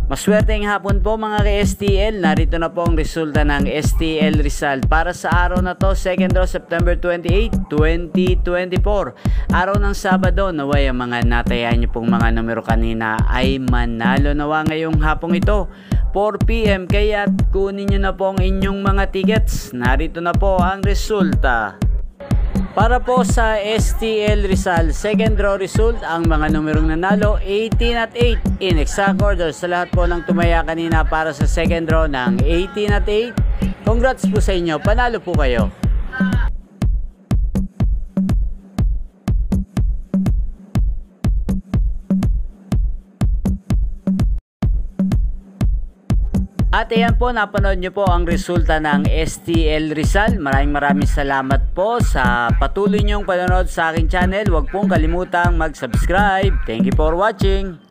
Maswerteng hapon po mga ka-STL. Narito na po ang resulta ng STL Rizal para sa araw na to, 2nd draw, September 28, 2024. Araw ng Sabado, naway ang mga natayan nyo pong mga numero kanina ay manalo nawa ngayong hapong ito, 4 PM. Kaya kunin nyo na po ang inyong mga tickets. Narito na po ang resulta. Para po sa STL Rizal, second draw result, ang mga numerong nanalo, 18 at 8 in exact order sa lahat po ng tumaya kanina para sa second draw ng 18 at 8. Congrats po sa inyo, panalo po kayo. At ayan po, napanood nyo po ang resulta ng STL Rizal. Maraming salamat po sa patuloy nyong panonood sa aking channel. Huwag pong kalimutang mag-subscribe. Thank you for watching.